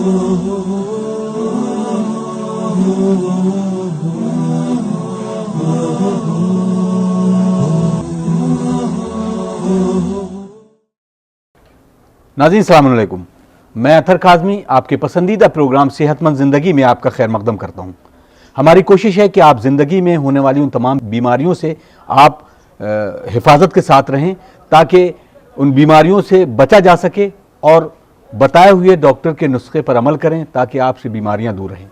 नाज़रीन अस्सलाम वालेकुम, मैं अतर काज़मी आपके पसंदीदा प्रोग्राम सेहतमंद ज़िंदगी में आपका खैर मकदम करता हूँ। हमारी कोशिश है कि आप ज़िंदगी में होने वाली उन तमाम बीमारियों से आप हिफाजत के साथ रहें ताकि उन बीमारियों से बचा जा सके और बताए हुए डॉक्टर के नुस्खे पर अमल करें ताकि आपसे बीमारियां दूर रहें।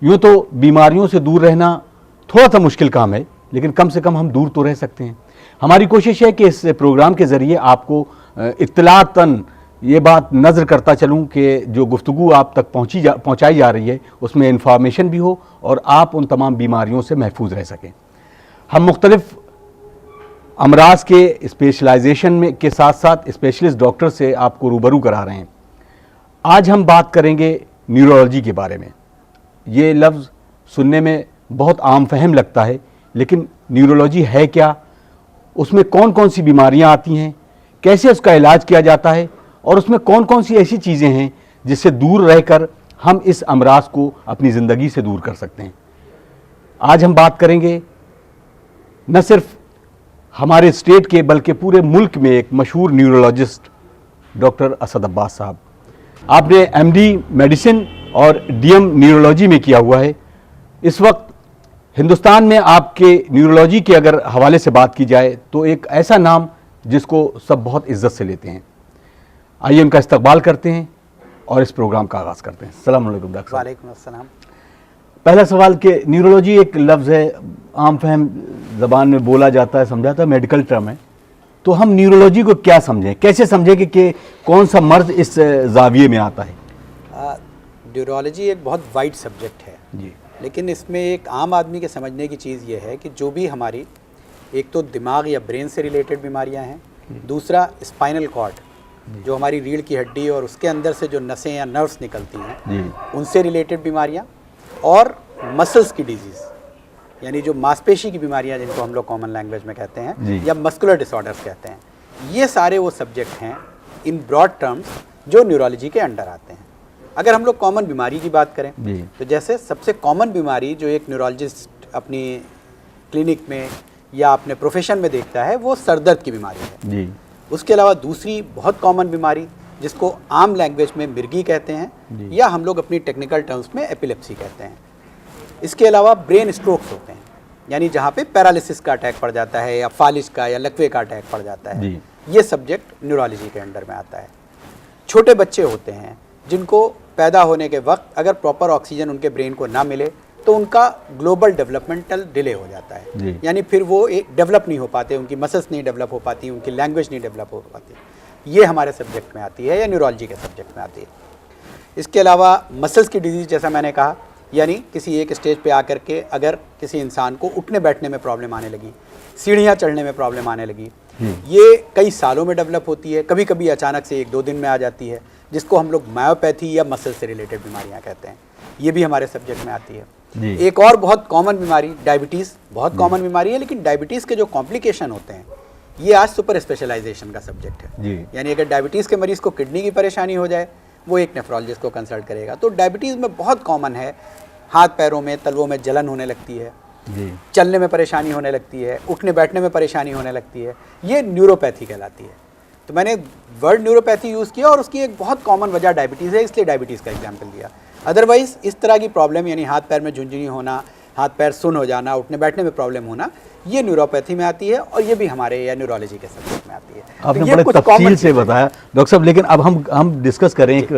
यूँ तो बीमारियों से दूर रहना थोड़ा सा मुश्किल काम है, लेकिन कम से कम हम दूर तो रह सकते हैं। हमारी कोशिश है कि इस प्रोग्राम के ज़रिए आपको इत्तलातन ये बात नज़र करता चलूँ कि जो गुफ्तगू आप तक पहुँचाई जा रही है उसमें इंफॉर्मेशन भी हो और आप उन तमाम बीमारियों से महफूज रह सकें। हम मुख्तलिफ अमराज के स्पेशलाइजेशन में के साथ साथ स्पेशलिस्ट डॉक्टर से आपको रूबरू करा रहे हैं। आज हम बात करेंगे न्यूरोलॉजी के बारे में। ये लफ्ज़ सुनने में बहुत आम फहम लगता है, लेकिन न्यूरोलॉजी है क्या, उसमें कौन कौन सी बीमारियां आती हैं, कैसे उसका इलाज किया जाता है और उसमें कौन कौन सी ऐसी चीज़ें हैं जिससे दूर रहकर हम इस अमराज को अपनी ज़िंदगी से दूर कर सकते हैं। आज हम बात करेंगे न सिर्फ हमारे स्टेट के बल्कि पूरे मुल्क में एक मशहूर न्यूरोलॉजिस्ट डॉक्टर असद अब्बास साहब। आपने एमडी मेडिसिन और डीएम न्यूरोलॉजी में किया हुआ है। इस वक्त हिंदुस्तान में आपके न्यूरोलॉजी के अगर हवाले से बात की जाए तो एक ऐसा नाम जिसको सब बहुत इज्जत से लेते हैं। आइए उनका इस्तकबाल करते हैं और इस प्रोग्राम का आगाज़ करते हैं। अस्सलाम वालेकुम डॉक्टर। वालेकुम अस्सलाम। पहला सवाल कि न्यूरोलॉजी एक लफ्ज़ है, आम फहम ज़बान में बोला जाता है, समझा जाता है, मेडिकल टर्म है, तो हम न्यूरोलॉजी को क्या समझें, कैसे समझें कि कौन सा मर्ज इस जाविये में आता है? न्यूरोलॉजी एक बहुत वाइड सब्जेक्ट है जी, लेकिन इसमें एक आम आदमी के समझने की चीज़ ये है कि जो भी हमारी एक तो दिमाग या ब्रेन से रिलेटेड बीमारियां हैं, दूसरा स्पाइनल कॉर्ड जो हमारी रीढ़ की हड्डी और उसके अंदर से जो नसें या नर्व्स निकलती हैं उनसे रिलेटेड बीमारियां, और मसल्स की डिजीज़ यानी जो मांसपेशी की बीमारियां जिनको हम लोग कॉमन लैंग्वेज में कहते हैं या मस्कुलर डिसऑर्डर्स कहते हैं, ये सारे वो सब्जेक्ट हैं इन ब्रॉड टर्म्स जो न्यूरोलॉजी के अंडर आते हैं। अगर हम लोग कॉमन बीमारी की बात करें तो जैसे सबसे कॉमन बीमारी जो एक न्यूरोलॉजिस्ट अपनी क्लिनिक में या अपने प्रोफेशन में देखता है वो सर दर्द की बीमारी है जी। उसके अलावा दूसरी बहुत कॉमन बीमारी जिसको आम लैंग्वेज में मिर्गी कहते हैं या हम लोग अपनी टेक्निकल टर्म्स में एपिलेप्सी कहते हैं। इसके अलावा ब्रेन स्ट्रोक्स होते हैं, यानी जहाँ पे पैरालिसिस का अटैक पड़ जाता है या फालिज का या लकवे का अटैक पड़ जाता है, ये सब्जेक्ट न्यूरोलॉजी के अंडर में आता है। छोटे बच्चे होते हैं जिनको पैदा होने के वक्त अगर प्रॉपर ऑक्सीजन उनके ब्रेन को ना मिले तो उनका ग्लोबल डेवलपमेंटल डिले हो जाता है, यानी फिर वो एक डेवलप नहीं हो पाते, उनकी मसल्स नहीं डेवलप हो पाती, उनकी लैंग्वेज नहीं डेवलप हो पाती। ये हमारे सब्जेक्ट में आती है या न्यूरोलॉजी के सब्जेक्ट में आती है। इसके अलावा मसल्स की डिजीज़ जैसा मैंने कहा, यानी किसी एक स्टेज पे आकर के अगर किसी इंसान को उठने बैठने में प्रॉब्लम आने लगी, सीढ़ियाँ चढ़ने में प्रॉब्लम आने लगी, ये कई सालों में डेवलप होती है, कभी कभी अचानक से 1-2 दिन में आ जाती है, जिसको हम लोग मायोपैथी या मसल से रिलेटेड बीमारियाँ कहते हैं। ये भी हमारे सब्जेक्ट में आती है। एक और बहुत कॉमन बीमारी डायबिटीज़, बहुत कॉमन बीमारी है, लेकिन डायबिटीज़ के जो कॉम्प्लिकेशन होते हैं ये आज सुपर स्पेशलाइजेशन का सब्जेक्ट है। यानी अगर डायबिटीज़ के मरीज़ को किडनी की परेशानी हो जाए वो एक नेफ्रोलॉजिस्ट को कंसल्ट करेगा। तो डायबिटीज़ में बहुत कॉमन है, हाथ पैरों में तलवों में जलन होने लगती है, चलने में परेशानी होने लगती है, उठने बैठने में परेशानी होने लगती है, ये न्यूरोपैथी कहलाती है। तो मैंने वर्ड न्यूरोपैथी यूज़ किया और उसकी एक बहुत कॉमन वजह डायबिटीज़ है, इसलिए डायबिटीज़ का एग्जाम्पल दिया। अदरवाइज़ इस तरह की प्रॉब्लम यानी हाथ पैर में झुंझुनी होना, हाथ पैर सुन्न हो जाना, उठने बैठने में प्रॉब्लम होना, ये न्यूरोपैथी में आती है और ये भी हमारे या न्यूरोलॉजी के सब्जेक्ट में आती है। आपने बड़े तफसील से बताया डॉक्टर साहब, लेकिन अब हम डिस्कस करें एक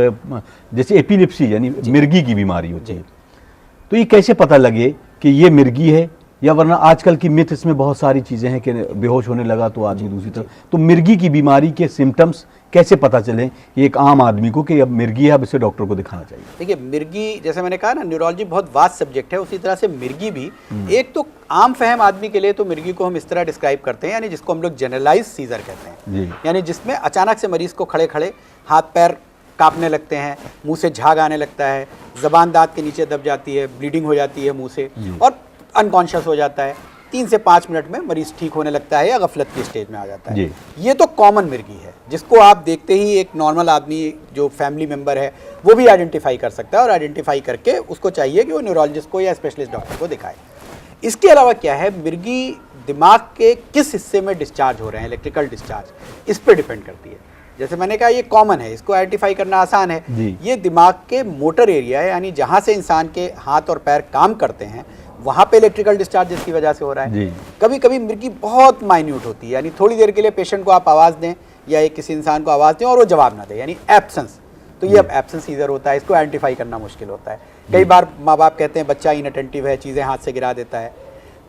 जैसे एपिलेप्सी यानी मिर्गी की बीमारी होती है, तो ये कैसे पता लगे कि ये मिर्गी है, या वरना आजकल की मिथ इसमें बहुत सारी चीज़ें हैं कि बेहोश होने लगा तो आदमी दूसरी तरफ, तो मिर्गी की बीमारी के सिम्टम्स कैसे पता चलें एक आम आदमी को कि अब मिर्गी है, अब इसे डॉक्टर को दिखाना चाहिए? देखिए, मिर्गी जैसे मैंने कहा ना, न्यूरोलॉजी बहुत वास्ट सब्जेक्ट है, उसी तरह से मिर्गी भी एक तो आम फहम आदमी के लिए तो मिर्गी को हम इस तरह डिस्क्राइब करते हैं, यानी जिसको हम लोग जनरलाइज सीजर कहते हैं, यानी जिसमें अचानक से मरीज को खड़े खड़े हाथ पैर कांपने लगते हैं, मुंह से झाग आने लगता है, जबान दांत के नीचे दब जाती है, ब्लीडिंग हो जाती है मुंह से और अनकॉन्शियस हो जाता है। 3 से 5 मिनट में मरीज ठीक होने लगता है या गफलत की स्टेज में आ जाता है। जी। ये तो कॉमन मिर्गी है जिसको आप देखते ही एक नॉर्मल आदमी जो फैमिली मेंबर है वो भी आइडेंटिफाई कर सकता है, और आइडेंटिफाई करके उसको चाहिए कि वो न्यूरोलॉजिस्ट को या स्पेशलिस्ट डॉक्टर को दिखाए। इसके अलावा क्या है, मिर्गी दिमाग के किस हिस्से में डिस्चार्ज हो रहे हैं, इलेक्ट्रिकल डिस्चार्ज, इस पर डिपेंड करती है। जैसे मैंने कहा ये कॉमन है, इसको आइडेंटिफाई करना आसान है। ये दिमाग के मोटर एरिया है, यानी जहाँ से इंसान के हाथ और पैर काम करते हैं वहाँ पे इलेक्ट्रिकल डिस्चार्ज इसकी वजह से हो रहा है। कभी कभी मिर्गी बहुत माइन्यूट होती है, यानी थोड़ी देर के लिए पेशेंट को आप आवाज़ दें या एक किसी इंसान को आवाज़ दें और वो जवाब ना दे, यानी एब्सेंस, तो ये अब एब्सेंस सीजर होता है। इसको आइडेंटिफाई करना मुश्किल होता है। कई बार माँ बाप कहते हैं बच्चा इनअटेंटिव है, चीज़ें हाथ से गिरा देता है,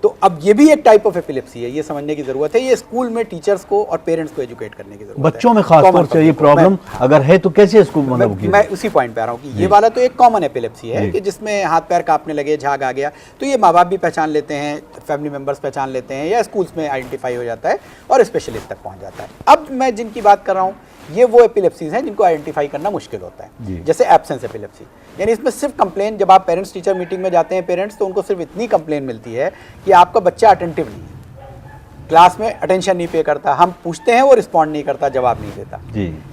तो अब ये भी एक टाइप ऑफ एपिलेप्सी है, ये समझने की जरूरत है। ये स्कूल में टीचर्स को और पेरेंट्स को एजुकेट करने की जरूरत है। बच्चों में खास तौर से ये प्रॉब्लम अगर है तो कैसे इसको मतलब मैं उसी पॉइंट पे आ रहा हूँ कि ये वाला तो एक कॉमन एपिलेप्सी है कि जिसमें हाथ पैर कांपने लगे, झाग आ गया, तो ये माँ बाप भी पहचान लेते हैं, फैमिली मेंबर्स पहचान लेते हैं, या स्कूल्स में आइडेंटिफाई हो जाता है और स्पेशलिस्ट तक पहुँच जाता है। अब मैं जिनकी बात कर रहा हूँ ये वो एपिलेप्सीज हैं जिनको आइडेंटिफाई करना मुश्किल होता है, जैसे एब्सेंस एपिलेप्सी, यानी इसमें सिर्फ कंप्लेन, जब आप पेरेंट्स टीचर मीटिंग में जाते हैं पेरेंट्स, तो उनको सिर्फ इतनी कंप्लेन मिलती है कि आपका बच्चा अटेंटिव नहीं है, क्लास में अटेंशन नहीं पे करता, हम पूछते हैं वो रिस्पॉन्ड नहीं करता, जवाब नहीं देता,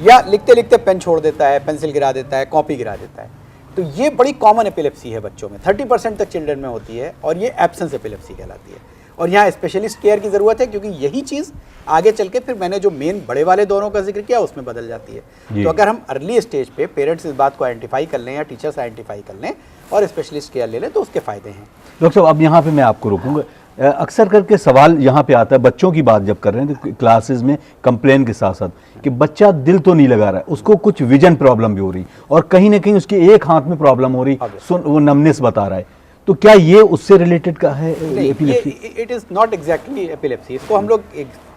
या लिखते लिखते पेन छोड़ देता है, पेंसिल गिरा देता है, कॉपी गिरा देता है। तो ये बड़ी कॉमन एपिलेप्सी है बच्चों में, 30% तक चिल्ड्रन में होती है, और ये एब्सेंस एपिलेप्सी कहलाती है। और यहाँ स्पेशलिस्ट केयर की ज़रूरत है, क्योंकि यही चीज़ आगे चल के फिर मैंने जो मेन बड़े वाले दौरों का जिक्र किया उसमें बदल जाती है। तो अगर हम अर्ली स्टेज पे पेरेंट्स इस बात को आइडेंटिफाई कर लें या टीचर्स आइडेंटिफाई कर लें और स्पेशलिस्ट केयर ले लें तो उसके फ़ायदे हैं। डॉक्टर साहब, अब यहाँ पे मैं आपको रोकूंगा। अक्सर करके सवाल यहाँ पे आता है, बच्चों की बात जब कर रहे हैं तो क्लासेस में कंप्लेन के साथ साथ कि बच्चा दिल तो नहीं लगा रहा है, उसको कुछ विजन प्रॉब्लम भी हो रही, और कहीं ना कहीं उसके एक हाथ में प्रॉब्लम हो रही, वो नमनेस बता रहा है, तो क्या ये उससे रिलेटेड का है epilepsy? It is not exactly epilepsy. इसको हम लोग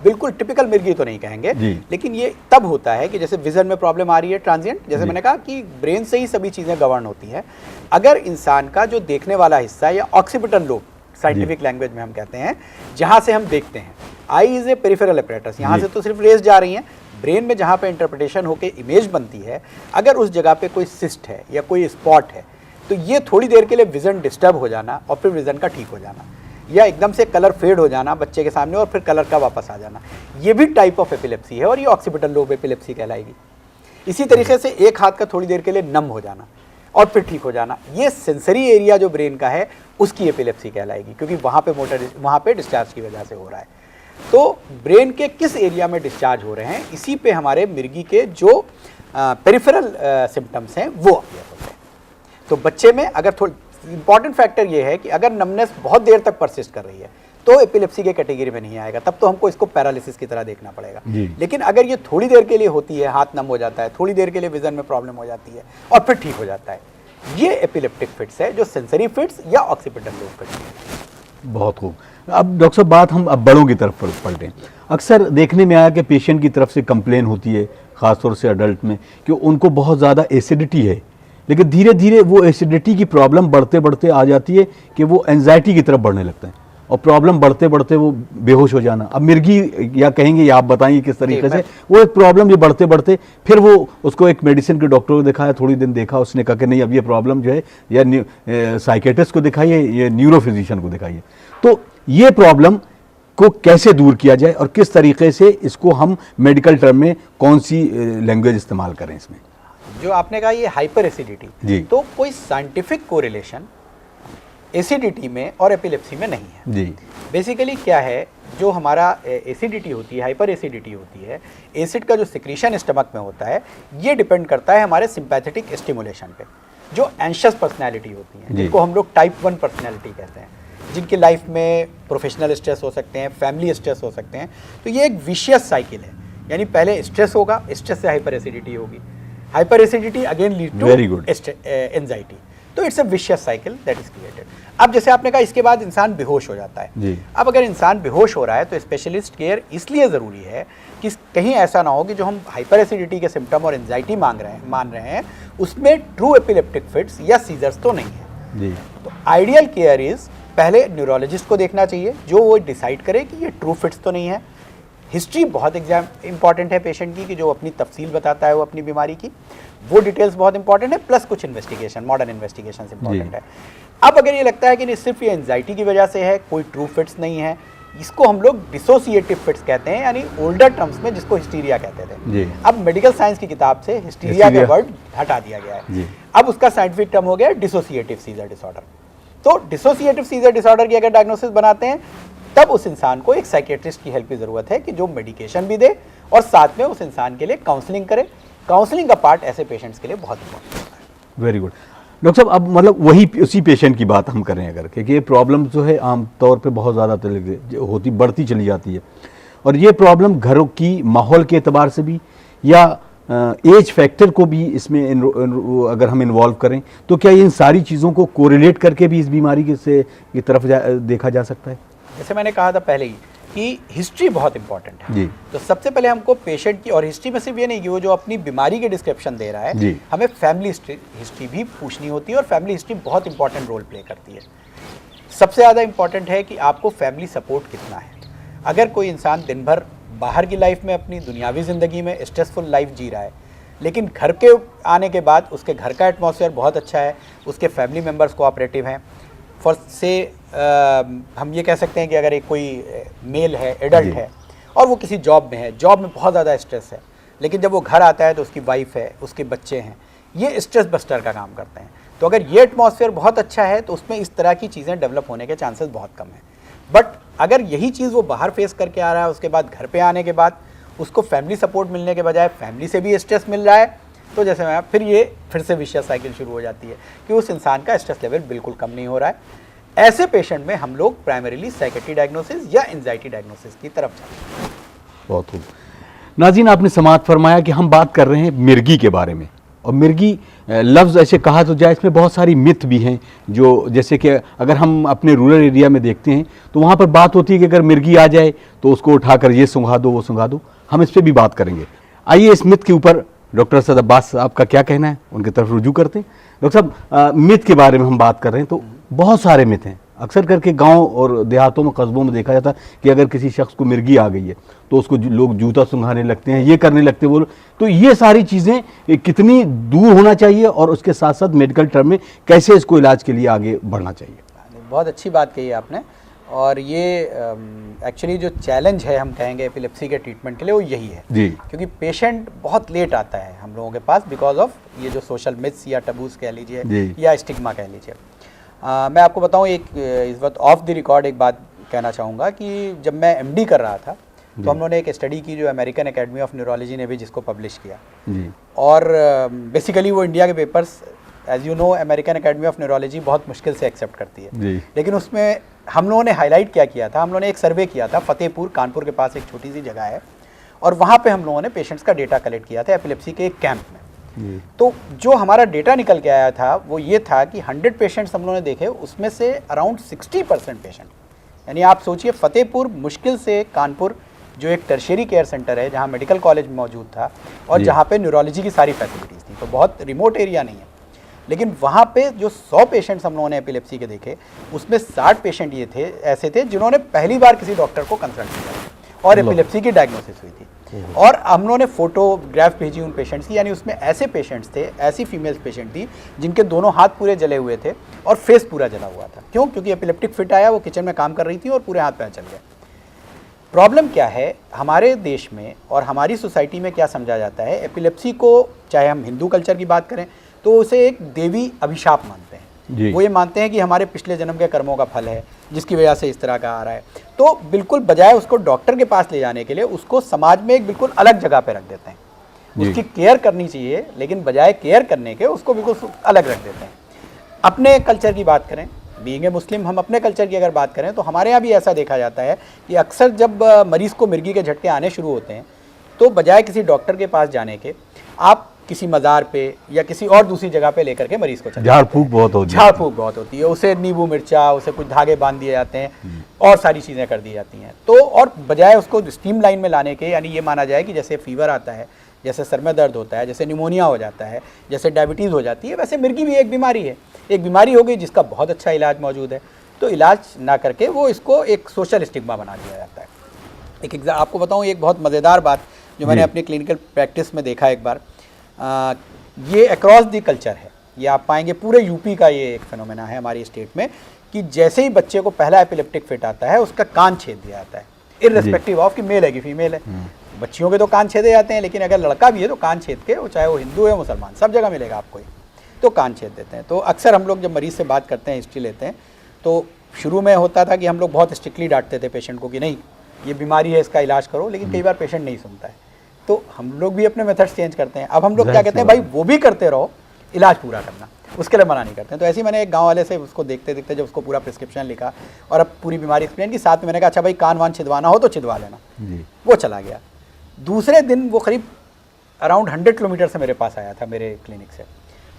बिल्कुल टिपिकल मिर्गी तो नहीं कहेंगे, लेकिन ये तब होता है कि जैसे विजन में प्रॉब्लम आ रही है ट्रांजिएंट, जैसे मैंने कहा कि ब्रेन से ही सभी चीज़ें गवर्न होती है। अगर इंसान का जो देखने वाला हिस्सा या ऑक्सीपिटल लोब, साइंटिफिक लैंग्वेज में हम कहते हैं, जहाँ से हम देखते हैं, I is a peripheral apparatus, यहाँ से तो सिर्फ रेज जा रही हैं, ब्रेन में जहाँ पे इंटरप्रिटेशन होकर इमेज बनती है, अगर उस जगह पे कोई सिस्ट है या कोई स्पॉट है, तो ये थोड़ी देर के लिए विजन डिस्टर्ब हो जाना और फिर विजन का ठीक हो जाना, या एकदम से कलर फेड हो जाना बच्चे के सामने और फिर कलर का वापस आ जाना, ये भी टाइप ऑफ एपिलेप्सी है और ये ऑक्सीपिटल लोब एपिलेप्सी कहलाएगी। इसी तरीके से एक हाथ का थोड़ी देर के लिए नम हो जाना और फिर ठीक हो जाना, ये सेंसरी एरिया जो ब्रेन का है उसकी एपिलेप्सी कहलाएगी, क्योंकि वहाँ पे डिस्चार्ज की वजह से हो रहा है। तो ब्रेन के किस एरिया में डिस्चार्ज हो रहे हैं, इसी पे हमारे मिर्गी के जो पेरिफेरल सिम्टम्स हैं वो अपीयर होते हैं। तो बच्चे में अगर थोड़ी इंपॉर्टेंट फैक्टर ये है कि अगर नमनेस बहुत देर तक परसिस्ट कर रही है तो एपिलेप्सी के कैटेगरी में नहीं आएगा, तब तो हमको इसको पैरालिसिस की तरह देखना पड़ेगा। लेकिन अगर ये थोड़ी देर के लिए होती है, हाथ नम हो जाता है, थोड़ी देर के लिए विजन में प्रॉब्लम हो जाती है और फिर ठीक हो जाता है, ये एपिलेप्टिक फिट्स है, जो सेंसरी फिट्स या ऑक्सीपिटल लोब फिट्स है। बहुत खूब। अब डॉक्टर साहब, बात हम अब बड़ों की तरफ पलटें। अक्सर देखने में आया कि पेशेंट की तरफ से कंप्लेन होती है, ख़ासतौर से अडल्ट में, कि उनको बहुत ज़्यादा एसिडिटी है, लेकिन धीरे धीरे वो एसिडिटी की प्रॉब्लम बढ़ते बढ़ते आ जाती है कि वो एंजाइटी की तरफ बढ़ने लगते हैं, और प्रॉब्लम बढ़ते बढ़ते वो बेहोश हो जाना। अब मिर्गी या कहेंगे या आप बताएंगे किस तरीके से वो एक प्रॉब्लम ये बढ़ते बढ़ते, फिर वो उसको एक मेडिसिन के डॉक्टर को दिखाया, थोड़ी दिन देखा, उसने कहा कि नहीं अब ये प्रॉब्लम जो है या साइकेट्रिस्ट को दिखाइए, ये न्यूरो फिजिशियन को दिखाइए। तो ये प्रॉब्लम को कैसे दूर किया जाए और किस तरीके से इसको हम मेडिकल टर्म में कौन सी लैंग्वेज इस्तेमाल करें इसमें? जो आपने कहा ये हाइपर एसिडिटी, तो कोई साइंटिफिक कोरिलेशन एसिडिटी में और एपिलेप्सी में नहीं है। जी बेसिकली क्या है, जो हमारा एसिडिटी होती है, हाइपर एसिडिटी होती है, एसिड का जो सिक्रीशन स्टमक में होता है, ये डिपेंड करता है हमारे सिंपैथेटिक स्टिमुलेशन पे। जो एंशियस पर्सनैलिटी होती है, जिनको हम लोग टाइप 1 पर्सनैलिटी कहते हैं, जिनकी लाइफ में प्रोफेशनल स्ट्रेस हो सकते हैं, फैमिली स्ट्रेस हो सकते हैं, तो ये एक विशियस साइकिल है। यानी पहले स्ट्रेस होगा, स्ट्रेस से हाइपर एसिडिटी होगी, hyper acidity again lead to anxiety, तो it's a vicious cycle that is created. अब जैसे आपने कहा इसके बाद इंसान बेहोश हो जाता है। अब अगर इंसान बेहोश हो रहा है तो स्पेशलिस्ट केयर इसलिए ज़रूरी है कि कहीं ऐसा ना हो कि जो हम हाइपर एसिडिटी के सिम्टम और एंजाइटी मान रहे हैं उसमें ट्रू एपिलेप्टिक फिट्स या सीजर्स तो नहीं है। तो आइडियल केयर इज पहले न्यूरोलॉजिस्ट को देखना चाहिए, जो वो डिसाइड करे कि ये ट्रू फिट्स तो नहीं है। हिस्ट्री बहुत इंपॉर्टेंट है पेशेंट की, कि जो अपनी तफसील बताता है वो अपनी बीमारी की, वो डिटेल्स बहुत इंपॉर्टेंट है, प्लस कुछ इन्वेस्टिगेशन, मॉडर्न इन्वेस्टिगेशन इंपॉर्टेंट है। अब अगर ये लगता है कि नहीं सिर्फ ये एंजाइटी की वजह से है, कोई ट्रू फिट्स नहीं है, इसको हम लोग डिसोसिएटिव फिट्स कहते हैं, यानी ओल्डर टर्म्स में जिसको हिस्टीरिया कहते थे। अब मेडिकल साइंस की किताब से हिस्टीरिया का वर्ड हटा दिया गया है, अब उसका साइंटिफिक टर्म हो गया डिसोसिएटिव सीजर डिसऑर्डर। तो डिसोसिएटिव सीजर डिसऑर्डर की अगर डायग्नोसिस बनाते हैं, तब उस इंसान को एक साइकेट्रिस्ट की हेल्प की जरूरत है, कि जो मेडिकेशन भी दे और साथ में उस इंसान के लिए काउंसलिंग करे। काउंसलिंग का पार्ट ऐसे पेशेंट्स के लिए बहुत इंपॉर्टेंट होता है। वेरी गुड डॉक्टर साहब, अब मतलब वही उसी पेशेंट की बात हम करें अगर, क्योंकि ये प्रॉब्लम जो है आम तौर पे बहुत ज़्यादा होती बढ़ती चली जाती है, और ये प्रॉब्लम घरों की माहौल के एतबार से भी या एज फैक्टर को भी इसमें अगर हम इन्वॉल्व करें, तो क्या इन सारी चीज़ों को कोरिलेट करके भी इस बीमारी की तरफ देखा जा सकता है? जैसे मैंने कहा था पहले ही कि हिस्ट्री बहुत इंपॉर्टेंट है जी। तो सबसे पहले हमको पेशेंट की, और हिस्ट्री में सिर्फ ये नहीं कि वो जो अपनी बीमारी के डिस्क्रिप्शन दे रहा है जी। हमें फैमिली हिस्ट्री भी पूछनी होती है, और फैमिली हिस्ट्री बहुत इंपॉर्टेंट रोल प्ले करती है। सबसे ज़्यादा इंपॉर्टेंट है कि आपको फैमिली सपोर्ट कितना है। अगर कोई इंसान दिन भर बाहर की लाइफ में, अपनी दुनियावी ज़िंदगी में स्ट्रेसफुल लाइफ जी रहा है, लेकिन घर के आने के बाद उसके घर का एटमॉस्फेयर बहुत अच्छा है, उसके फैमिली मेम्बर्स कोऑपरेटिव हैं, फॉर से हम ये कह सकते हैं कि अगर एक कोई मेल है, एडल्ट है, और वो किसी जॉब में है, जॉब में बहुत ज़्यादा स्ट्रेस है, लेकिन जब वो घर आता है तो उसकी वाइफ है, उसके बच्चे हैं, ये स्ट्रेस बस्टर का काम करते हैं। तो अगर ये एटमॉस्फेयर बहुत अच्छा है तो उसमें इस तरह की चीज़ें डेवलप होने के चांसेस बहुत कम हैं। बट अगर यही चीज़ वो बाहर फेस करके आ रहा है, उसके बाद घर पे आने के बाद उसको फैमिली सपोर्ट मिलने के बजाय फैमिली से भी स्ट्रेस मिल रहा है, तो जैसे मैं फिर से विशियस साइकिल शुरू हो जाती है कि उस इंसान का स्ट्रेस लेवल बिल्कुल कम नहीं हो रहा है। ऐसे पेशेंट में हम लोग प्राइमरीली साइकेट्री डायग्नोसिस या एंजाइटी डायग्नोसिस की तरफ जाते हैं। बहुत खूब नाज़रीन, आपने समाअत फरमाया कि हम बात कर रहे हैं मिर्गी के बारे में, और मिर्गी लफ्ज़ ऐसे कहा तो जाए, इसमें बहुत सारी मिथ भी हैं, जो जैसे कि अगर हम अपने रूरल एरिया में देखते हैं तो वहाँ पर बात होती है कि अगर मिर्गी आ जाए तो उसको उठाकर ये सूंघा दो, वो सूंघा दो। हम इस पर भी बात करेंगे। आइए इस मिथ के ऊपर डॉक्टर असद अब्बास साहब का क्या कहना है उनकी तरफ रुजू करते हैं। डॉक्टर साहब, मिथ के बारे में हम बात कर रहे हैं, तो बहुत सारे मिथ हैं। अक्सर करके गांव और देहातों में, कस्बों में देखा जाता है कि अगर किसी शख्स को मिर्गी आ गई है तो उसको लोग जूता सुंघाने लगते हैं, ये करने लगते हैं वो। तो ये सारी चीज़ें कितनी दूर होना चाहिए, और उसके साथ साथ मेडिकल टर्म में कैसे इसको इलाज के लिए आगे बढ़ना चाहिए? बहुत अच्छी बात कही आपने, और ये एक्चुअली जो चैलेंज है हम कहेंगे एपिलेप्सी के ट्रीटमेंट के लिए, वो यही है जी। क्योंकि पेशेंट बहुत लेट आता है हम लोगों के पास, बिकॉज ऑफ ये जो सोशल मिथ्स या टबूज कह लीजिए या स्टिग्मा कह लीजिए। मैं आपको बताऊं, एक इस वक्त ऑफ द रिकॉर्ड एक बात कहना चाहूँगा कि जब मैं एमडी कर रहा था तो हम लोगों ने एक स्टडी की जो अमेरिकन एकेडमी ऑफ न्यूरोलॉजी ने भी जिसको पब्लिश किया जी। और बेसिकली वो इंडिया के papers, as you know, American Academy of Neurology बहुत मुश्किल से एक्सेप्ट करती है जी। लेकिन उसमें हम लोगों ने हाईलाइट क्या किया था, हम लोगों ने एक सर्वे किया था फतेहपुर, कानपुर के पास एक छोटी सी जगह है, और वहाँ पे हम लोगों ने पेशेंट्स का डेटा कलेक्ट किया था एपिलेप्सी के एक कैंप में। तो जो हमारा डेटा निकल के आया था वो ये था कि 100 पेशेंट्स हम लोगों ने देखे, उसमें से अराउंड 60% पेशेंट, यानी आप सोचिए फतेहपुर मुश्किल से कानपुर जो एक टर्शियरी केयर सेंटर है जहाँ मेडिकल कॉलेज मौजूद था और जहाँ पे न्यूरोलॉजी की सारी फैसिलिटीज़ थी, तो बहुत रिमोट एरिया नहीं है, लेकिन वहाँ पे जो 100 पेशेंट्स हम लोगों ने एपिलेप्सी के देखे, उसमें 60 पेशेंट ये थे, ऐसे थे जिन्होंने पहली बार किसी डॉक्टर को कंसल्ट किया और एपिलेप्सी की डायग्नोसिस हुई थी। और हम लोगों ने फोटोग्राफ भेजी उन पेशेंट्स की, यानी उसमें ऐसे पेशेंट्स थे, ऐसी फीमेल पेशेंट थी जिनके दोनों हाथ पूरे जले हुए थे और फेस पूरा जला हुआ था। क्यों? क्योंकि एपिलेप्टिक फिट आया, वो किचन में काम कर रही थी और पूरे हाथ पैर चल गए। प्रॉब्लम क्या है, हमारे देश में और हमारी सोसाइटी में क्या समझा जाता है, एपिलेप्सी को, चाहे हम हिंदू कल्चर की बात करें तो उसे एक देवी अभिशाप मानते हैं। वो ये मानते हैं कि हमारे पिछले जन्म के कर्मों का फल है जिसकी वजह से इस तरह का आ रहा है। तो बिल्कुल बजाय उसको डॉक्टर के पास ले जाने के लिए उसको समाज में एक बिल्कुल अलग जगह पे रख देते हैं। उसकी केयर करनी चाहिए, लेकिन बजाय केयर करने के उसको बिल्कुल अलग रख देते हैं। अपने कल्चर की बात करें, बीइंग ए मुस्लिम, हम अपने कल्चर की अगर बात करें तो हमारे यहाँ भी ऐसा देखा जाता है कि अक्सर जब मरीज़ को मिर्गी के झटके आने शुरू होते हैं तो बजाय किसी डॉक्टर के पास जाने के आप किसी मज़ार पे या किसी और दूसरी जगह पे लेकर के मरीज़ को चले, झाड़ फूक बहुत होती है, उसे नींबू मिर्चा, उसे कुछ धागे बांध दिए जाते हैं और सारी चीज़ें कर दी जाती हैं। तो और बजाय उसको स्टीम लाइन में लाने के, यानी ये माना जाए कि जैसे फीवर आता है, जैसे सर में दर्द होता है, जैसे निमोनिया हो जाता है, जैसे डायबिटीज़ हो जाती है, वैसे मिर्गी भी एक बीमारी है, एक बीमारी हो गई जिसका बहुत अच्छा इलाज मौजूद है। तो इलाज ना करके वो इसको एक सोशल स्टिग्मा बना दिया जाता है। आपको बताऊं एक बहुत मज़ेदार बात जो मैंने जी। अपनी क्लिनिकल प्रैक्टिस में देखा एक बार, ये अक्रॉस द कल्चर है, ये आप पाएंगे पूरे यूपी का ये एक फिनोमेना है हमारी स्टेट में, कि जैसे ही बच्चे को पहला एपिलेप्टिक फिट आता है उसका कान छेद दिया जाता है, इर्रेस्पेक्टिव ऑफ कि मेल है कि फीमेल है। बच्चियों के तो कान छेदे जाते हैं, लेकिन अगर लड़का भी है तो कान छेद के, वो चाहे वो हिंदू है मुसलमान, सब जगह मिलेगा आपको ये, तो कान छेद देते हैं। तो अक्सर हम लोग जब मरीज़ से बात करते हैं, हिस्ट्री लेते हैं, तो शुरू में होता था कि हम लोग बहुत स्ट्रिक्टली डांटते थे पेशेंट को कि नहीं ये बीमारी है, इसका इलाज करो, लेकिन कई बार पेशेंट नहीं सुनता है, तो हम लोग भी अपने मेथड्स चेंज करते हैं। अब हम लोग क्या कहते हैं, भाई वो भी करते रहो, इलाज पूरा करना, उसके लिए मना नहीं करते हैं। तो ऐसे ही मैंने एक गांव वाले से उसको देखते देखते जब उसको पूरा प्रिस्क्रिप्शन लिखा और अब पूरी बीमारी एक्सप्लेन की, साथ में मैंने कहा अच्छा भाई कान वान छिदवाना हो तो छिदवा लेना, वो चला गया। दूसरे दिन वो करीब अराउंड 100 किलोमीटर से मेरे पास आया था मेरे क्लिनिक से।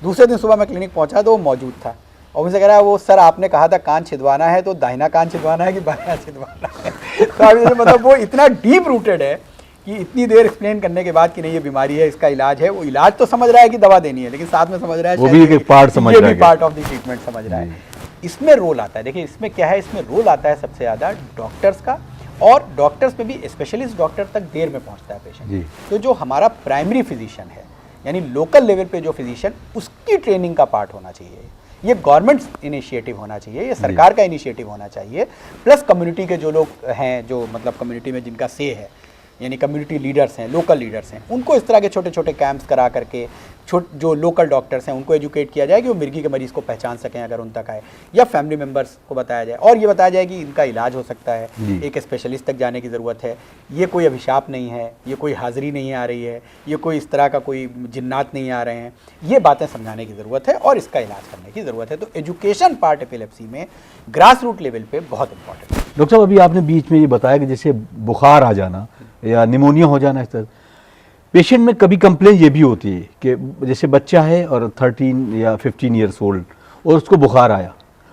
दूसरे दिन सुबह मैं क्लिनिक पहुंचा तो वो मौजूद था और मुझसे कह रहा है वो सर आपने कहा था कान छिदवाना है, तो दाहिना कान छिदवाना है कि बायां छिदवाना है? तो अभी मतलब वो इतना डीप रूटेड है कि इतनी देर एक्सप्लेन करने के बाद कि नहीं ये बीमारी है, इसका इलाज है, वो इलाज तो समझ रहा है कि दवा देनी है, लेकिन साथ में समझ रहा है वो भी एक पार्ट समझ रहा है, पार्ट ऑफ द ट्रीटमेंट समझ रहा है। इसमें रोल आता है, देखिए इसमें क्या है, इसमें रोल आता है सबसे ज़्यादा डॉक्टर्स का, और डॉक्टर्स में भी स्पेशलिस्ट डॉक्टर तक देर में पहुंचता है पेशेंट। तो जो हमारा प्राइमरी फिजिशियन है, यानी लोकल लेवल पे जो फिजिशियन, उसकी ट्रेनिंग का पार्ट होना चाहिए। ये गवर्नमेंट इनिशिएटिव होना चाहिए, ये सरकार का इनिशिएटिव होना चाहिए, प्लस कम्युनिटी के जो लोग हैं, जो मतलब कम्युनिटी में जिनका से है, यानी कम्युनिटी लीडर्स हैं, लोकल लीडर्स हैं, उनको इस तरह के छोटे छोटे कैंप्स करा करके जो लोकल डॉक्टर्स हैं उनको एजुकेट किया जाए कि वो मिर्गी के मरीज़ को पहचान सकें अगर उन तक आए, या फैमिली मेम्बर्स को बताया जाए और ये बताया जाए कि इनका इलाज हो सकता है, एक स्पेशलिस्ट तक जाने की ज़रूरत है, ये कोई अभिशाप नहीं है, ये कोई हाज़िरी नहीं आ रही है, ये कोई इस तरह का कोई जिन्नात नहीं आ रहे हैं, ये बातें समझाने की ज़रूरत है और इसका इलाज करने की ज़रूरत है। तो एजुकेशन पार्ट एपिलेप्सी में ग्रास रूट लेवल पर बहुत इंपॉर्टेंट है। डॉक्टर साहब अभी आपने बीच में ये बताया कि जैसे बुखार आ जाना या निमोनिया हो जाना, इस तरह पेशेंट में कभी कंप्लेन ये भी होती है कि जैसे बच्चा है और 13 या 15 ईयर्स ओल्ड और उसको बुखार आया,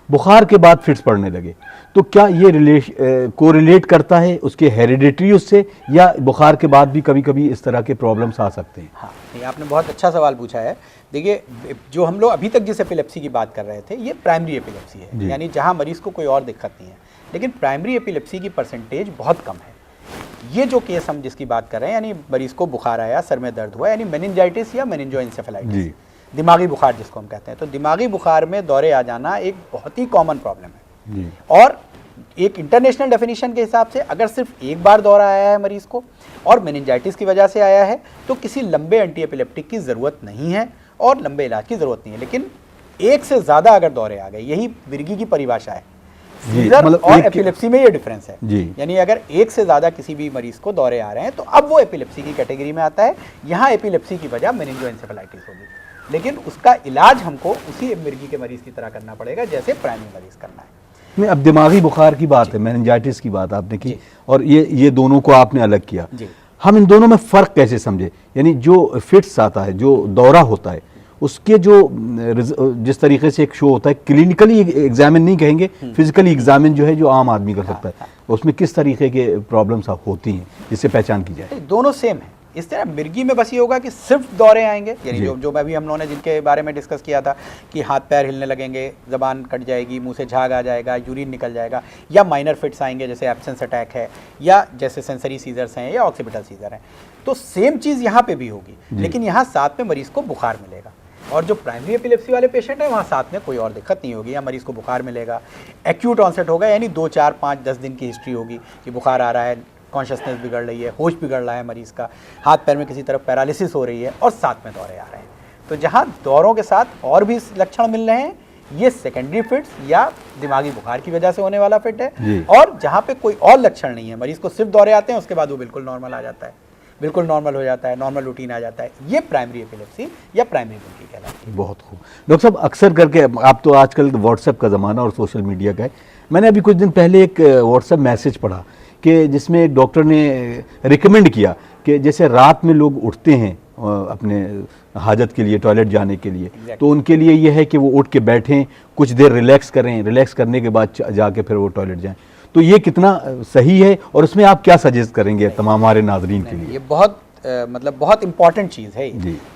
बुखार के बाद फिट्स पड़ने लगे, तो क्या ये कोरिलेट करता है उसके हेरिडिटरी उससे, या बुखार के बाद भी कभी कभी इस तरह के प्रॉब्लम्स आ सकते हैं? हाँ, ये आपने बहुत अच्छा सवाल पूछा है। देखिए जो हम लोग अभी तक जिस एपिलेप्सी की बात कर रहे थे, ये प्राइमरी एपिलेप्सी है, यानी जहाँ मरीज़ को कोई और दिक्कत नहीं है, लेकिन प्राइमरी एपिलेप्सी की परसेंटेज बहुत कम है। ये जो केस हम जिसकी बात कर रहे हैं, यानी मरीज़ को बुखार आया, सर में दर्द हुआ, यानी मेनिंजाइटिस या मेनिंजोएंसेफेलाइटिस, दिमागी बुखार जिसको हम कहते हैं, तो दिमागी बुखार में दौरे आ जाना एक बहुत ही कॉमन प्रॉब्लम है। और एक इंटरनेशनल डेफिनेशन के हिसाब से अगर सिर्फ एक बार दौरा आया है मरीज़ को और मेनिंजाइटिस की वजह से आया है, तो किसी लंबे एंटी एपिलेप्टिक की ज़रूरत नहीं है और लंबे इलाज की ज़रूरत नहीं है। लेकिन एक से ज़्यादा अगर दौरे आ गए, यही मिर्गी की परिभाषा है, सीजर और एपिलेप्सी में ये डिफरेंस है। यानी अगर एक से ज़्यादा किसी भी मरीज़ को दौरे आ रहे हैं तो अब वो एपिलेप्सी की कैटेगरी में आता है। यहाँ एपिलेप्सी की वजह मेनिंजोएंसेफेलाइटिस होगी, लेकिन उसका इलाज हमको उसी मिर्गी के मरीज़ की तरह करना पड़ेगा जैसे प्राइमरी मरीज़ करना है। नहीं, अब दिमागी बुखार की बात है, मेनिंजाइटिस की बात आपने की, और ये दोनों को आपने अलग किया। हम इन दोनों में फ़र्क कैसे समझे? यानी जो फिट्स आता है, जो दौरा होता है, उसके जो जिस तरीके से एक शो होता है, क्लिनिकली एग्जामिन नहीं कहेंगे, फिजिकली एग्जामिन जो है जो आम आदमी कर सकता है, उसमें किस तरीके के प्रॉब्लम्स होती हैं जिससे पहचान की जाए? दोनों सेम है। इस तरह मिर्गी में बस ये होगा कि सिर्फ दौरे आएंगे, यानी जो अभी हम लोगों ने जिनके बारे में डिस्कस किया था कि हाथ पैर हिलने लगेंगे, ज़बान कट जाएगी, मुंह से झाग आ जाएगा, यूरिन निकल जाएगा, या माइनर फिट्स आएंगे जैसे एब्सेंस अटैक है, या जैसे सेंसरी सीजर्स हैं या ऑक्सीपिटल सीजर हैं। तो सेम चीज़ यहाँ पे भी होगी, लेकिन यहाँ साथ में मरीज़ को बुखार मिलेगा। और जो प्राइमरी एपिलेप्सी वाले पेशेंट हैं वहाँ साथ में कोई और दिक्कत नहीं होगी, या मरीज़ को बुखार मिलेगा, एक्यूट ऑनसेट होगा, यानी 2, 4, 5, 10 दिन की हिस्ट्री होगी कि बुखार आ रहा है, कॉन्शियसनेस बिगड़ रही है, होश बिगड़ रहा है मरीज़ का, हाथ पैर में किसी तरफ पैरालिसिस हो रही है और साथ में दौरे आ रहे हैं। तो जहाँ दौरों के साथ और भी लक्षण मिल रहे हैं, ये सेकेंडरी फिट्स या दिमागी बुखार की वजह से होने वाला फिट है। और जहाँ पे कोई और लक्षण नहीं है, मरीज़ को सिर्फ दौरे आते हैं, उसके बाद वो बिल्कुल नॉर्मल आ जाता है, बिल्कुल नॉर्मल हो जाता है, नॉर्मल रूटीन आ जाता है, ये प्राइमरी एपिलेप्सी या प्राइमरी मिर्गी कहलाती है। बहुत खूब डॉक्टर साहब, अक्सर करके आप तो आजकल व्हाट्सएप का ज़माना और सोशल मीडिया का है, मैंने अभी कुछ दिन पहले एक व्हाट्सएप मैसेज पढ़ा कि जिसमें एक डॉक्टर ने रिकमेंड किया कि जैसे रात में लोग उठते हैं अपने हाजत के लिए, टॉयलेट जाने के लिए, तो उनके लिए ये है कि वो उठ के बैठें, कुछ देर रिलैक्स करें, रिलैक्स करने के बाद जाके फिर वो टॉयलेट जाएं। तो ये कितना सही है और उसमें आप क्या सजेस्ट करेंगे तमाम हमारे नाजरीन के लिए? ये बहुत मतलब बहुत इंपॉर्टेंट चीज़ है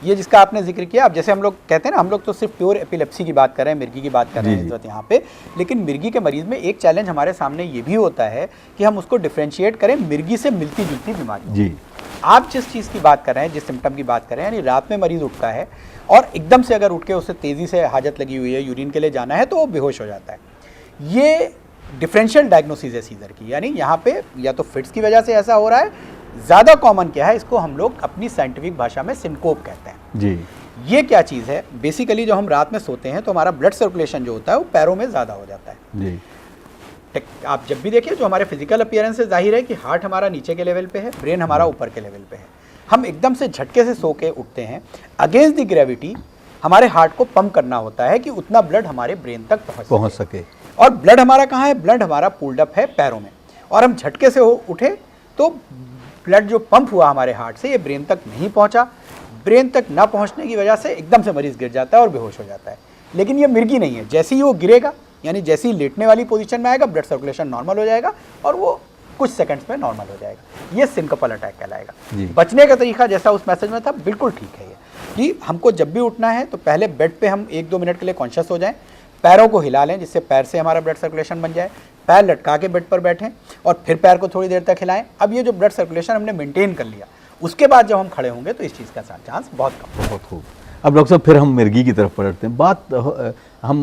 ये जिसका आपने जिक्र किया। अब जैसे हम लोग कहते हैं ना, हम लोग तो सिर्फ प्योर एपिलेप्सी की बात कर रहे हैं, मिर्गी की बात कर रहे हैं इस वक्त यहाँ पे, लेकिन मिर्गी के मरीज़ में एक चैलेंज हमारे सामने ये भी होता है कि हम उसको डिफ्रेंशिएट करें मिर्गी से मिलती जुलती बीमारी जी। आप जिस चीज़ की बात कर रहे हैं, जिस सिम्टम की बात कर रहे हैं, यानी रात में मरीज़ उठता है और एकदम से अगर उठ के उसे तेज़ी से हाजत लगी हुई है, यूरिन के लिए जाना है, तो वो बेहोश हो जाता है। ये डिफरेंशियल डायग्नोसिस है सीजर की, यानी यहाँ पे या तो फिट्स की वजह से ऐसा हो रहा है, ज़्यादा कॉमन क्या है, इसको हम लोग अपनी साइंटिफिक भाषा में सिनकोप कहते हैं जी। ये क्या चीज़ है, बेसिकली जो हम रात में सोते हैं तो हमारा ब्लड सर्कुलेशन जो होता है वो पैरों में ज़्यादा हो जाता है जी। आप जब भी देखिए जो हमारे फिजिकल अपीयरेंस से जाहिर है कि हार्ट हमारा नीचे के लेवल पे है, ब्रेन हमारा ऊपर के लेवल पे है। हम एकदम से झटके से सो के उठते हैं, अगेंस्ट द ग्रेविटी हमारे हार्ट को पंप करना होता है कि उतना ब्लड हमारे ब्रेन तक पहुंच सके। और ब्लड हमारा कहाँ है, ब्लड हमारा पुल्ड अप है पैरों में, और हम झटके से उठे तो ब्लड जो पंप हुआ हमारे हार्ट से ये ब्रेन तक नहीं पहुंचा। ब्रेन तक ना पहुंचने की वजह से एकदम से मरीज गिर जाता है और बेहोश हो जाता है। लेकिन ये मिर्गी नहीं है, जैसे ही वो गिरेगा यानी जैसे ही लेटने वाली पोजीशन में आएगा, ब्लड सर्कुलेशन नॉर्मल हो जाएगा और वो कुछ सेकंड्स में नॉर्मल हो जाएगा। ये सिंकोपल अटैक कहलाएगा। बचने का तरीका जैसा उस मैसेज में था बिल्कुल ठीक है, ये कि हमको जब भी उठना है तो पहले बेड पे हम 1-2 मिनट के लिए कॉन्शियस हो जाएं, पैरों को हिला लें जिससे पैर से हमारा ब्लड सर्कुलेशन बन जाए, पैर लटका के बेड पर बैठें और फिर पैर को थोड़ी देर तक हिलाएं। अब ये जो ब्लड सर्कुलेशन हमने मेंटेन कर लिया, उसके बाद जब हम खड़े होंगे तो इस चीज़ का चांस बहुत कम। बहुत खूब। अब डॉक्टर साहब फिर हम मिर्गी की तरफ पलटते हैं। बात हम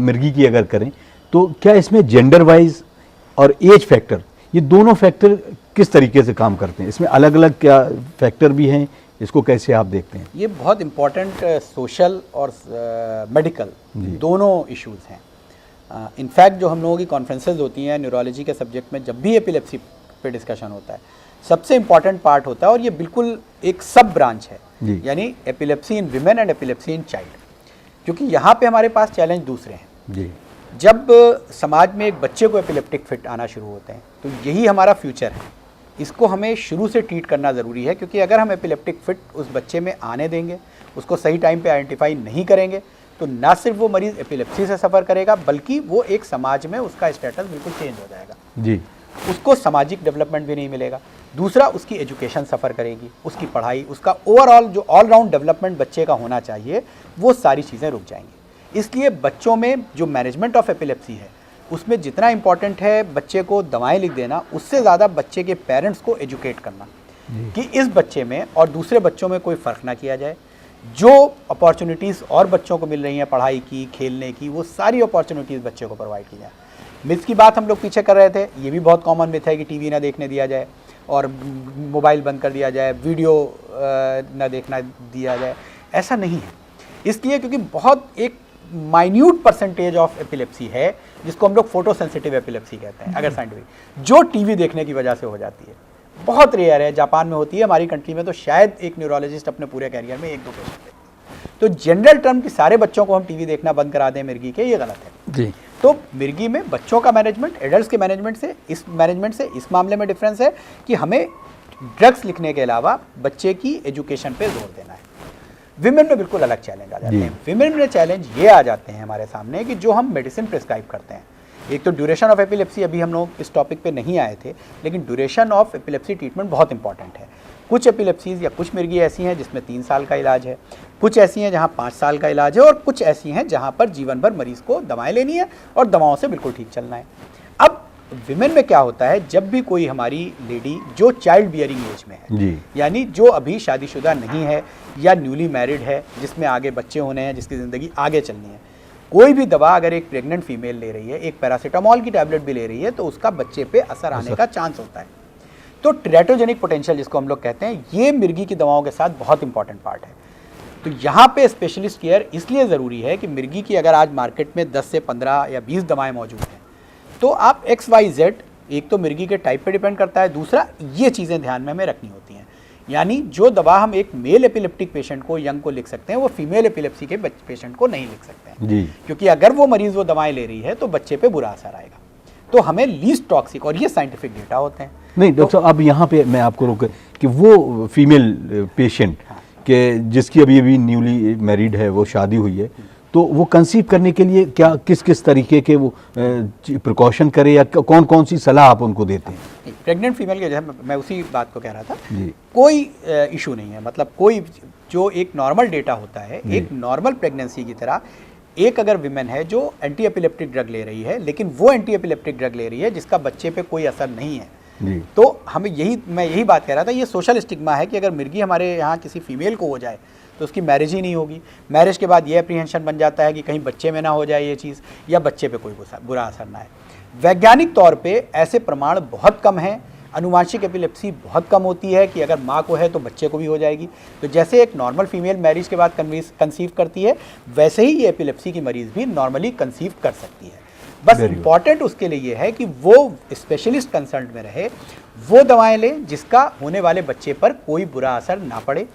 मिर्गी की अगर करें तो क्या इसमें जेंडर वाइज और एज फैक्टर, ये दोनों फैक्टर किस तरीके से काम करते हैं? इसमें अलग अलग क्या फैक्टर भी हैं, इसको कैसे आप देखते हैं? ये बहुत इंपॉर्टेंट सोशल और मेडिकल दोनों इश्यूज़ हैं। इनफैक्ट जो हम लोगों की कॉन्फ्रेंसेज होती हैं न्यूरोलॉजी के सब्जेक्ट में, जब भी एपिलेप्सी पे डिस्कशन होता है, सबसे इंपॉर्टेंट पार्ट होता है और ये बिल्कुल एक सब ब्रांच है, यानी epilepsy in women and epilepsy in child. क्योंकि यहाँ पे हमारे पास चैलेंज दूसरे हैं जी। जब समाज में एक बच्चे को एपिलेप्टिक फिट आना शुरू होते हैं तो यही हमारा फ्यूचर है, इसको हमें शुरू से ट्रीट करना ज़रूरी है। क्योंकि अगर हम एपिलेप्टिक फिट उस बच्चे में आने देंगे, उसको सही टाइम पे आइडेंटिफाई नहीं करेंगे, तो ना सिर्फ वो मरीज़ एपिलेप्सी से सफ़र करेगा बल्कि वो एक समाज में उसका स्टेटस बिल्कुल चेंज हो जाएगा जी। उसको सामाजिक डेवलपमेंट भी नहीं मिलेगा। दूसरा, उसकी एजुकेशन सफ़र करेगी, उसकी पढ़ाई, उसका ओवरऑल जो ऑलराउंड डेवलपमेंट बच्चे का होना चाहिए, वो सारी चीज़ें रुक जाएंगी। इसलिए बच्चों में जो मैनेजमेंट ऑफ एपिलेप्सी है उसमें जितना इंपॉर्टेंट है बच्चे को दवाएं लिख देना, उससे ज़्यादा बच्चे के पेरेंट्स को एजुकेट करना कि इस बच्चे में और दूसरे बच्चों में कोई फ़र्क ना किया जाए। जो अपॉर्चुनिटीज़ और बच्चों को मिल रही हैं पढ़ाई की, खेलने की, वो सारी अपॉर्चुनिटीज़ बच्चे को प्रोवाइड की जाए। मिथ्स की बात हम लोग पीछे कर रहे थे, ये भी बहुत कॉमन मिथ है कि टीवी ना देखने दिया जाए और मोबाइल बंद कर दिया जाए, वीडियो ना देखना दिया जाए। ऐसा नहीं है, इसलिए क्योंकि बहुत एक माइन्यूट परसेंटेज ऑफ एपिलेप्सी है जिसको हम लोग फोटो सेंसिटिव एपिलेप्सी कहते हैं, अगर साइंटिफिक, जो टीवी देखने की वजह से हो जाती है। बहुत रेयर है, जापान में होती है, हमारी कंट्री में तो शायद एक न्यूरोलॉजिस्ट अपने पूरे कैरियर में 1-2 पेशेंट देखते हैं। तो जनरल टर्म कि सारे बच्चों को हम टीवी देखना बंद करा दें मिर्गी के, ये गलत है जी। तो मिर्गी में बच्चों का मैनेजमेंट एडल्ट्स के मैनेजमेंट से इस मामले में डिफरेंस है कि हमें ड्रग्स लिखने के अलावा बच्चे की एजुकेशन पे जोर देना है। विमेन में बिल्कुल अलग चैलेंज आ जाते हैं। विमेन में चैलेंज ये आ जाते हैं हमारे सामने कि जो हम मेडिसिन प्रिस्क्राइब करते हैं, एक तो ड्यूरेशन ऑफ एपिलेप्सी, अभी हम लोग इस टॉपिक पे नहीं आए थे, लेकिन ड्यूरेशन ऑफ एपिलेप्सी ट्रीटमेंट बहुत इंपॉर्टेंट है। कुछ एपिलेप्सीज या कुछ मिर्गी ऐसी हैं जिसमें 3 साल का इलाज है, कुछ ऐसी हैं जहाँ 5 साल का इलाज है, और कुछ ऐसी हैं जहाँ पर जीवन भर मरीज़ को दवाएँ लेनी है और दवाओं से बिल्कुल ठीक चलना है। अब विमेन में क्या होता है, जब भी कोई हमारी लेडी जो चाइल्ड बियरिंग एज में है, यानी जो अभी शादीशुदा नहीं है या न्यूली मैरिड है, जिसमें आगे बच्चे होने हैं, जिसकी ज़िंदगी आगे चलनी है, कोई भी दवा अगर एक प्रेग्नेंट फीमेल ले रही है, एक पैरासीटामॉल की टैबलेट भी ले रही है, तो उसका बच्चे पे असर आने का चांस होता है। तो टेराटोजेनिक पोटेंशियल जिसको हम लोग कहते हैं, ये मिर्गी की दवाओं के साथ बहुत इंपॉर्टेंट पार्ट है। तो यहाँ पे स्पेशलिस्ट केयर इसलिए ज़रूरी है कि मिर्गी की अगर आज मार्केट में 10 से 15 या 20 दवाएँ मौजूद हैं, तो आप XYZ, एक तो मिर्गी के टाइप पे डिपेंड करता है, दूसरा ये चीज़ें ध्यान में हमें रखनी होती हैं। यानी जो दवा हम एक मेल एपिलेप्टिक पेशेंट को, यंग को लिख सकते हैं, वो फीमेल एपिलेप्सी के पेशेंट को नहीं लिख सकते हैं जी। क्योंकि अगर वो मरीज़ वो दवाएं ले रही है तो बच्चे पे बुरा असर आएगा। तो हमें लीस्ट टॉक्सिक, और ये साइंटिफिक डेटा होते हैं। नहीं डॉक्टर साहब, अब यहाँ पे मैं आपको रोक कि वो फीमेल पेशेंट के जिसकी अभी न्यूली मैरिड है, वो शादी हुई है, तो वो कंसीव करने के लिए क्या किस किस तरीके के वो प्रिकॉशन करे या कौन कौन सी सलाह आप उनको देते हैं? प्रेग्नेंट फीमेल के जैसे मैं उसी बात को कह रहा था जी। कोई इशू नहीं है, मतलब कोई जो एक नॉर्मल डेटा होता है एक नॉर्मल प्रेगनेंसी की तरह, एक अगर विमेन है जो एंटी एपिलेप्टिक ड्रग ले रही है लेकिन वो एंटी एपिलेप्टिक ड्रग ले रही है जिसका बच्चे पे कोई असर नहीं है जी। तो हमें मैं यही बात कह रहा था, ये सोशल स्टिग्मा है कि अगर मिर्गी हमारे यहाँ किसी फीमेल को हो जाए तो उसकी मैरिज ही नहीं होगी। मैरिज के बाद ये अप्रीहेंशन बन जाता है कि कहीं बच्चे में ना हो जाए ये चीज़, या बच्चे पे कोई बुरा असर ना है। वैज्ञानिक तौर पे ऐसे प्रमाण बहुत कम हैं। अनुवांशिक एपिलेप्सी बहुत कम होती है कि अगर माँ को है तो बच्चे को भी हो जाएगी। तो जैसे एक नॉर्मल फीमेल मैरिज के बाद कंसीव करती है, वैसे ही ये एपिलेप्सी की मरीज़ भी नॉर्मली कंसीव कर सकती है। बस इम्पॉर्टेंट उसके लिए ये है कि वो स्पेशलिस्ट कंसल्ट में रहे, वो दवाएं लें जिसका होने वाले बच्चे पर कोई बुरा असर ना पड़े।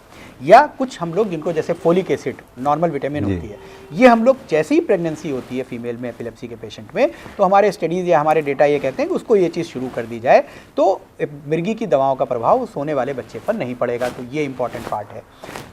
या कुछ हम लोग जिनको जैसे फोलिक एसिड नॉर्मल विटामिन होती है, ये हम लोग जैसे ही प्रेगनेंसी होती है फीमेल में एपिलेप्सी के पेशेंट में, तो हमारे स्टडीज़ या हमारे डेटा ये कहते हैं कि उसको ये चीज़ शुरू कर दी जाए तो मिर्गी की दवाओं का प्रभाव उस होने वाले बच्चे पर नहीं पड़ेगा। तो ये इंपॉर्टेंट पार्ट है।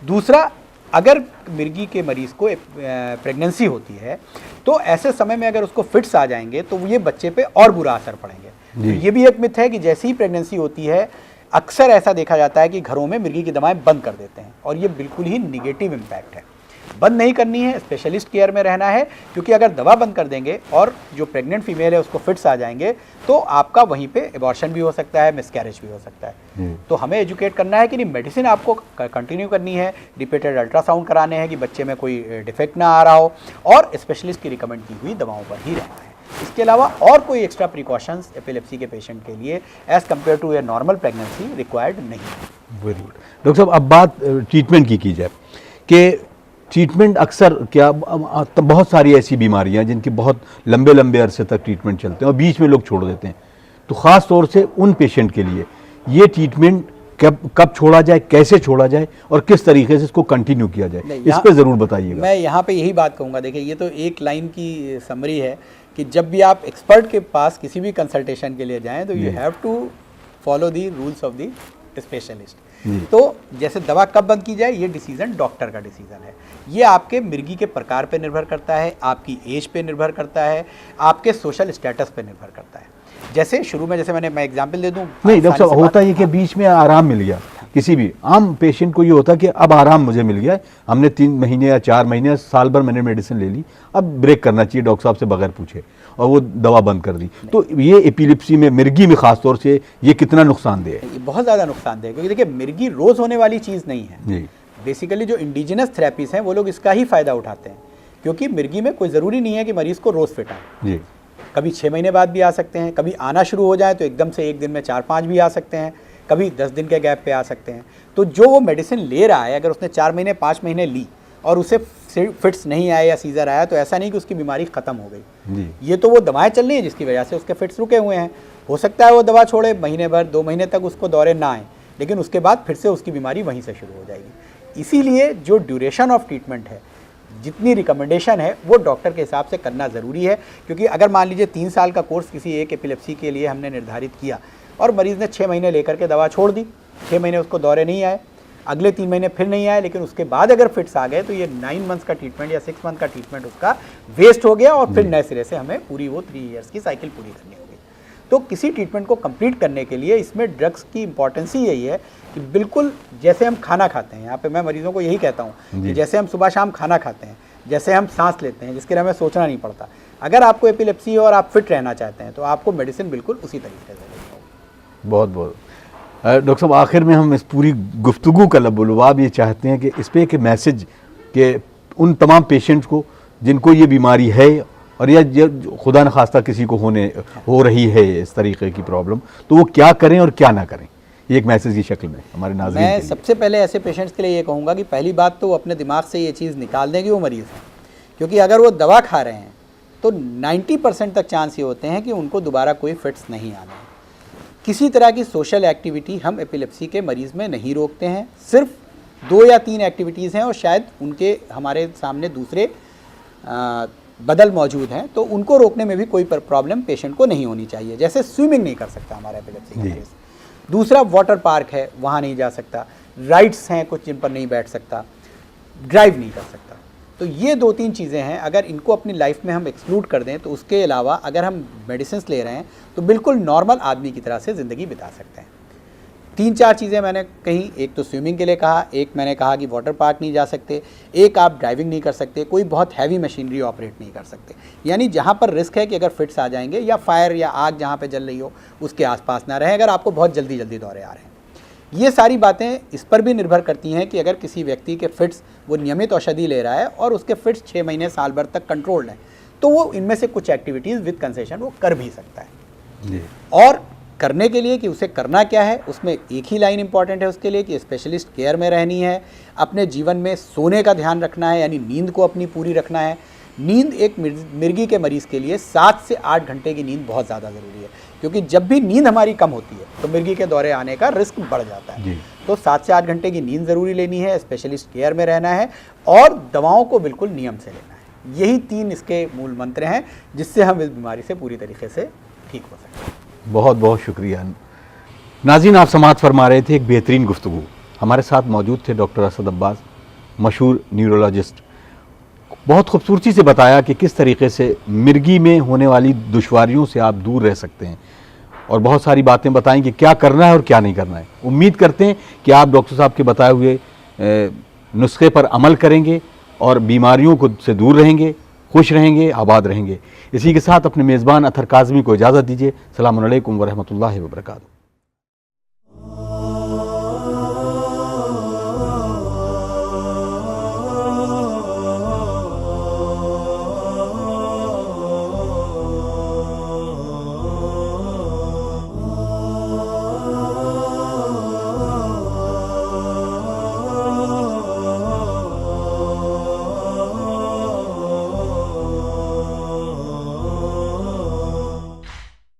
दूसरा, अगर मिर्गी के मरीज़ को प्रेगनेंसी होती है तो ऐसे समय में अगर उसको फिट्स आ जाएंगे तो ये बच्चे पे और बुरा असर पड़ेंगे। तो ये भी एक मिथ है कि जैसे ही प्रेगनेंसी होती है अक्सर ऐसा देखा जाता है कि घरों में मिर्गी की दवाएं बंद कर देते हैं, और ये बिल्कुल ही निगेटिव इम्पैक्ट है। बंद नहीं करनी है, स्पेशलिस्ट केयर में रहना है, क्योंकि अगर दवा बंद कर देंगे और जो प्रेग्नेंट फीमेल है उसको फिट्स आ जाएंगे तो आपका वहीं पे एबॉर्शन भी हो सकता है, मिसकैरेज भी हो सकता है। तो हमें एजुकेट करना है कि नहीं, मेडिसिन आपको कंटिन्यू करनी है, रिपीटेड अल्ट्रासाउंड कराने हैं कि बच्चे में कोई डिफेक्ट ना आ रहा हो, और स्पेशलिस्ट की रिकमेंड की हुई दवाओं पर ही रहना है। इसके अलावा और कोई एक्स्ट्रा प्रिकॉशंस एपिलेप्सी के पेशेंट के लिए as compare to a normal pregnancy required नहीं है। Very good. डॉक्टर साहब, अब बात ट्रीटमेंट की जाए कि ट्रीटमेंट अक्सर क्या बहुत सारी ऐसी बीमारियां जिनकी बहुत लंबे लंबे अरसे तक ट्रीटमेंट चलते हैं और बीच में लोग छोड़ देते हैं, तो ख़ास तौर से उन पेशेंट के लिए ये ट्रीटमेंट कब छोड़ा जाए, कैसे छोड़ा जाए और किस तरीके से इसको कंटिन्यू किया जाए, इस पर ज़रूर बताइएगा। मैं यहाँ पे यही बात कहूँगा। देखिए, ये तो एक लाइन की समरी है कि जब भी आप एक्सपर्ट के पास किसी भी कंसल्टेशन के लिए जाएं तो you have to follow the rules of the specialist. तो जैसे दवा कब बंद की जाए, ये डिसीजन डॉक्टर का डिसीजन है। ये आपके मिर्गी के प्रकार पे निर्भर करता है, आपकी एज पे निर्भर करता है, आपके सोशल स्टेटस पे निर्भर करता है। जैसे शुरू में जैसे मैं एग्जांपल दे दूं, नहीं डॉक्टर साहब, होता है कि बीच में आराम मिल गया, किसी भी आम पेशेंट को ये होता है कि अब आराम मुझे मिल गया, हमने 3 महीने या 4 महीने साल भर मैंने मेडिसिन ले ली, अब ब्रेक करना चाहिए डॉक्टर साहब से बगैर पूछे, और वो दवा बंद कर दी। तो ये एपिलेप्सी में, मिर्गी में खास तौर से ये कितना नुकसानदेह है? ये बहुत ज़्यादा नुकसानदेह है, क्योंकि देखिए मिर्गी रोज़ होने वाली चीज़ नहीं है। जी। बेसिकली जो इंडिजिनस थेरेपीज हैं वो लोग इसका ही फ़ायदा उठाते हैं, क्योंकि मिर्गी में कोई ज़रूरी नहीं है कि मरीज़ को रोज़ फिट आए। जी। कभी 6 महीने बाद भी आ सकते हैं, कभी आना शुरू हो जाए तो एकदम से एक दिन में 4-5 भी आ सकते हैं, कभी 10 दिन के गैप पे आ सकते हैं। तो जो वो मेडिसिन ले रहा है, अगर उसने 4 महीने 5 महीने ली और उसे फिट्स नहीं आए या सीजर आया, तो ऐसा नहीं कि उसकी बीमारी ख़त्म हो गई। जी। ये तो वो दवाएं चल रही हैं जिसकी वजह से उसके फिट्स रुके हुए हैं। हो सकता है वो दवा छोड़े, महीने भर 2 महीने तक उसको दौरे ना आए, लेकिन उसके बाद फिर से उसकी बीमारी वहीं से शुरू हो जाएगी। इसीलिए जो ड्यूरेशन ऑफ ट्रीटमेंट है, जितनी रिकमेंडेशन है, वो डॉक्टर के हिसाब से करना ज़रूरी है। क्योंकि अगर मान लीजिए 3 साल का कोर्स किसी एक एपिलेप्सी के लिए हमने निर्धारित किया और मरीज़ ने 6 महीने लेकर के दवा छोड़ दी, 6 महीने उसको दौरे नहीं आए, अगले 3 महीने फिर नहीं आए, लेकिन उसके बाद अगर फिट्स आ गए, तो ये 9 मंथ्स का ट्रीटमेंट या 6 मंथ का ट्रीटमेंट उसका वेस्ट हो गया, और फिर नए सिरे से हमें पूरी वो 3 ईयर्स की साइकिल पूरी करनी होगी। तो किसी ट्रीटमेंट को कंप्लीट करने के लिए इसमें ड्रग्स की इंपॉर्टेंस ही यही है कि बिल्कुल जैसे हम खाना खाते हैं, यहाँ पे मैं मरीजों को यही कहता हूँ कि जैसे हम सुबह शाम खाना खाते हैं, जैसे हम सांस लेते हैं, जिसके लिए हमें सोचना नहीं पड़ता, अगर आपको एपिलेप्सी है और आप फिट रहना चाहते हैं तो आपको मेडिसिन बिल्कुल उसी तरीके से लेनी होगी। बहुत बहुत डॉक्टर साहब, आखिर में हम इस पूरी गुफ्तगू का लबुलबाब ये चाहते हैं कि इस पर एक मैसेज कि उन तमाम पेशेंट्स को जिनको ये बीमारी है और या खुदा न खास्ता किसी को हो रही है इस तरीके की प्रॉब्लम, तो वो क्या करें और क्या ना करें, ये एक मैसेज की शक्ल में हमारे नाज़रीन। मैं सबसे पहले ऐसे पेशेंट्स के लिए ये कहूँगा कि पहली बात तो वो अपने दिमाग से ये चीज़ निकाल दें कि वो मरीज़ हैं, क्योंकि अगर वो दवा खा रहे हैं तो 90% तक चांस ये होते हैं कि उनको दोबारा कोई फिट्स नहीं आना है। किसी तरह की सोशल एक्टिविटी हम एपिलेप्सी के मरीज़ में नहीं रोकते हैं, सिर्फ 2 या 3 एक्टिविटीज़ हैं और शायद उनके हमारे सामने दूसरे बदल मौजूद हैं, तो उनको रोकने में भी कोई प्रॉब्लम पेशेंट को नहीं होनी चाहिए। जैसे स्विमिंग नहीं कर सकता हमारा एपिलेप्सी का मरीज़, दूसरा वाटर पार्क है वहाँ नहीं जा सकता, राइड्स हैं कुछ जिन पर नहीं बैठ सकता, ड्राइव नहीं कर सकता। तो ये 2-3 चीज़ें हैं, अगर इनको अपनी लाइफ में हम एक्सक्लूड कर दें तो उसके अलावा अगर हम मेडिसिन ले रहे हैं तो बिल्कुल नॉर्मल आदमी की तरह से ज़िंदगी बिता सकते हैं। 3-4 चीज़ें मैंने कही, एक तो स्विमिंग के लिए कहा, एक मैंने कहा कि वाटर पार्क नहीं जा सकते, एक आप ड्राइविंग नहीं कर सकते, कोई बहुत हैवी मशीनरी ऑपरेट नहीं कर सकते, यानी जहाँ पर रिस्क है कि अगर फिट्स आ जाएंगे या फायर या आग जहाँ पे जल रही हो उसके आसपास ना रहें, अगर आपको बहुत जल्दी जल्दी दौरे आ रहे हैं। ये सारी बातें इस पर भी निर्भर करती हैं कि अगर किसी व्यक्ति के फिट्स वो नियमित औषधि ले रहा है और उसके फिट्स 6 महीने साल भर तक कंट्रोल्ड हैं, तो वो इनमें से कुछ एक्टिविटीज़ विद कंसेशन वो कर भी सकता है। जी। और करने के लिए कि उसे करना क्या है, उसमें एक ही लाइन इंपॉर्टेंट है उसके लिए कि स्पेशलिस्ट केयर में रहनी है, अपने जीवन में सोने का ध्यान रखना है, यानी नींद को अपनी पूरी रखना है। नींद एक मिर्गी के मरीज़ के लिए 7 से 8 घंटे की नींद बहुत ज़्यादा ज़रूरी है, क्योंकि जब भी नींद हमारी कम होती है तो मिर्गी के दौरे आने का रिस्क बढ़ जाता है। तो 7 से 8 घंटे की नींद ज़रूरी लेनी है, स्पेशलिस्ट केयर में रहना है और दवाओं को बिल्कुल नियम से लेना है। यही 3 इसके मूल मंत्र हैं जिससे हम इस बीमारी से पूरी तरीके से ठीक हो सकते हैं। बहुत बहुत शुक्रिया। नाज़रीन, आप समाअत फरमा रहे थे एक बेहतरीन गुफ्तगू। हमारे साथ मौजूद थे डॉक्टर असद अब्बास, मशहूर न्यूरोलॉजिस्ट। बहुत खूबसूरती से बताया कि किस तरीके से मिर्गी में होने वाली दुश्वारियों से आप दूर रह सकते हैं और बहुत सारी बातें बताएं कि क्या करना है और क्या नहीं करना है। उम्मीद करते हैं कि आप डॉक्टर साहब के बताए हुए नुस्खे पर अमल करेंगे और बीमारियों को से दूर रहेंगे, खुश रहेंगे, आबाद रहेंगे। इसी के साथ अपने मेज़बान अतहर काज़मी को इजाज़त दीजिए। अस्सलामु अलैकुम व रहमतुल्लाहि व बरकातहू।